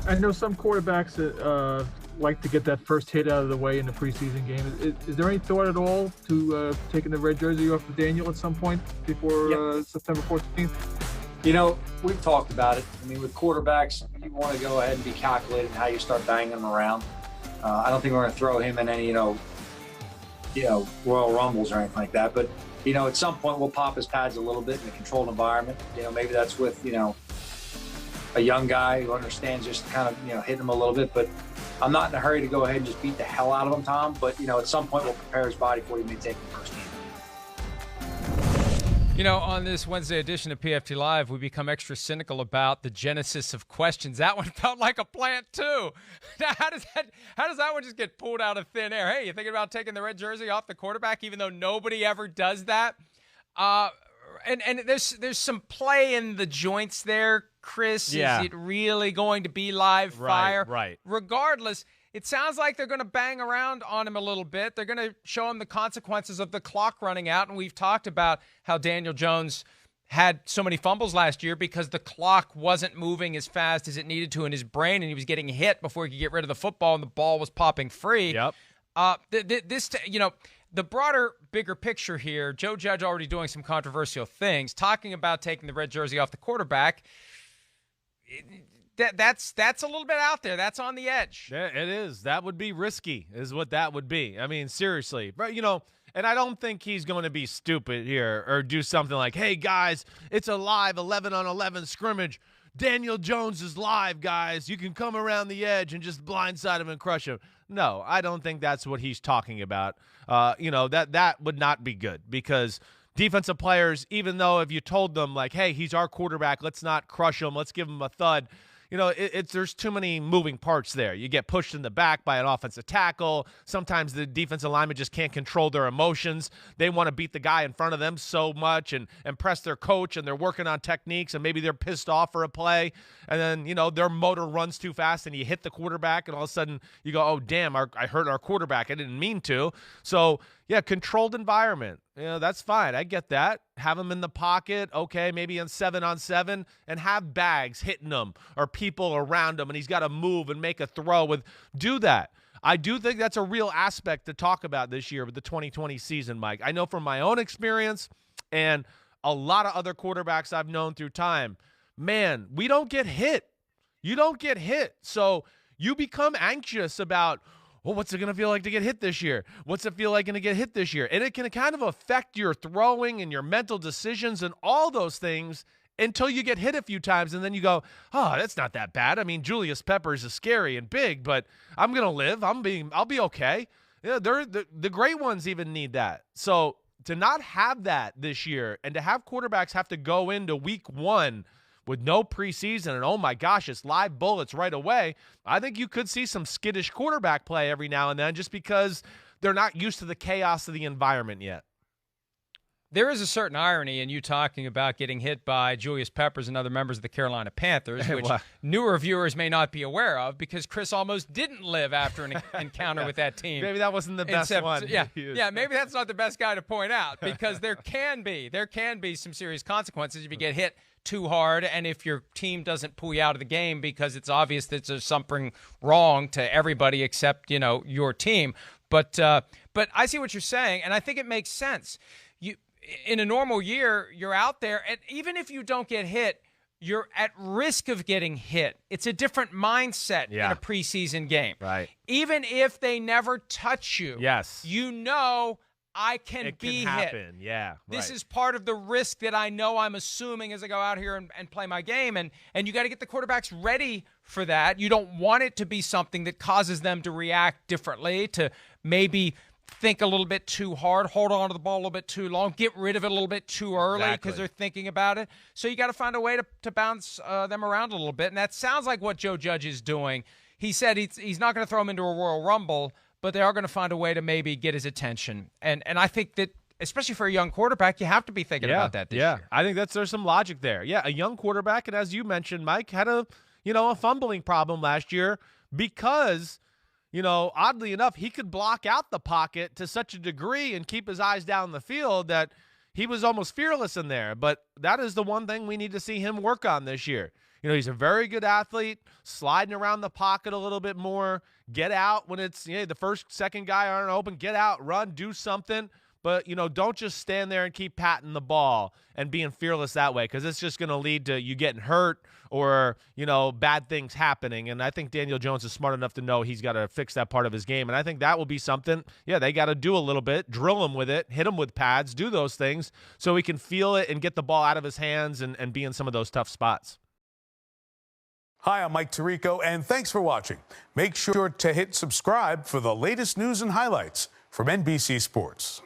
I know some quarterbacks like to get that first hit out of the way in the preseason game. Is there any thought at all to taking the red jersey off of Daniel at some point before September 14th? We've talked about it. I mean, with quarterbacks, you want to go ahead and be calculated in how you start banging them around. I don't think we're going to throw him in any, Royal Rumbles or anything like that. But, at some point we'll pop his pads a little bit in a controlled environment. Maybe that's with, a young guy who understands just kind of, hitting him a little bit. But I'm not in a hurry to go ahead and just beat the hell out of him, Tom. But, at some point we'll prepare his body for he may take the first game. On this Wednesday edition of PFT Live, we become extra cynical about the genesis of questions. That one felt like a plant, too. Now, how does that one just get pulled out of thin air? Hey, you thinking about taking the red jersey off the quarterback, even though nobody ever does that? And there's some play in the joints there, Chris. Yeah. Is it really going to be live fire? Right. Regardless, it sounds like they're going to bang around on him a little bit. They're going to show him the consequences of the clock running out. And we've talked about how Daniel Jones had so many fumbles last year because the clock wasn't moving as fast as it needed to in his brain, and he was getting hit before he could get rid of the football, and the ball was popping free. Yep. The broader, bigger picture here, Joe Judge already doing some controversial things, talking about taking the red jersey off the quarterback. That's a little bit out there. That's on the edge. Yeah, it is. That would be risky, is what that would be. I mean, seriously. But, and I don't think he's going to be stupid here or do something like, hey, guys, it's a live 11-on-11 scrimmage. Daniel Jones is live, guys. You can come around the edge and just blindside him and crush him. No, I don't think that's what he's talking about. That would not be good because defensive players, even though if you told them like, hey, he's our quarterback, let's not crush him, let's give him a thud, there's too many moving parts there. You get pushed in the back by an offensive tackle. Sometimes the defensive lineman just can't control their emotions. They want to beat the guy in front of them so much and impress their coach, and they're working on techniques, and maybe they're pissed off for a play, and then, their motor runs too fast, and you hit the quarterback, and all of a sudden you go, oh, damn, I hurt our quarterback. I didn't mean to. So, yeah, controlled environment. That's fine. I get that. Have him in the pocket, okay, maybe in 7-on-7, and have bags hitting him or people around him, and he's got to move and make a throw. Do that. I do think that's a real aspect to talk about this year with the 2020 season, Mike. I know from my own experience and a lot of other quarterbacks I've known through time, man, we don't get hit. You don't get hit. So you become anxious about, well, what's it going to feel like to get hit this year? What's it feel like going to get hit this year? And it can kind of affect your throwing and your mental decisions and all those things until you get hit a few times. And then you go, oh, that's not that bad. I mean, Julius Peppers is scary and big, but I'm going to live. I'll be okay. Yeah, the great ones even need that. So to not have that this year and to have quarterbacks have to go into week one with no preseason and, oh, my gosh, it's live bullets right away, I think you could see some skittish quarterback play every now and then just because they're not used to the chaos of the environment yet. There is a certain irony in you talking about getting hit by Julius Peppers and other members of the Carolina Panthers, which newer viewers may not be aware of because Chris almost didn't live after an encounter with that team. Maybe that wasn't the best one. Yeah, maybe that's not the best guy to point out because there can be some serious consequences if you get hit too hard and if your team doesn't pull you out of the game because it's obvious that there's something wrong to everybody except, your team. But I see what you're saying, and I think it makes sense. In a normal year, you're out there, and even if you don't get hit, you're at risk of getting hit. It's a different mindset in a preseason game. Right. Even if they never touch you, yes, I can be happen. hit. Yeah, this is part of the risk that I know I'm assuming as I go out here and play my game, and you got to get the quarterbacks ready for that. You don't want it to be something that causes them to react differently, to maybe think a little bit too hard, hold on to the ball a little bit too long, get rid of it a little bit too early because they're thinking about it. So you got to find a way to bounce them around a little bit, and that sounds like what Joe Judge is doing. He said he's not going to throw him into a Royal Rumble, but they are going to find a way to maybe get his attention. And I think that, especially for a young quarterback, you have to be thinking about that this year. I think there's some logic there. Yeah, a young quarterback, and as you mentioned, Mike, had a fumbling problem last year because oddly enough, he could block out the pocket to such a degree and keep his eyes down the field that he was almost fearless in there. But that is the one thing we need to see him work on this year. he's a very good athlete, sliding around the pocket a little bit more, get out when it's the first, second guy aren't open, get out, run, do something. But, don't just stand there and keep patting the ball and being fearless that way, because it's just going to lead to you getting hurt or, bad things happening. And I think Daniel Jones is smart enough to know he's got to fix that part of his game. And I think that will be something, they got to do a little bit, drill him with it, hit him with pads, do those things so he can feel it and get the ball out of his hands and be in some of those tough spots. Hi, I'm Mike Tirico, and thanks for watching. Make sure to hit subscribe for the latest news and highlights from NBC Sports.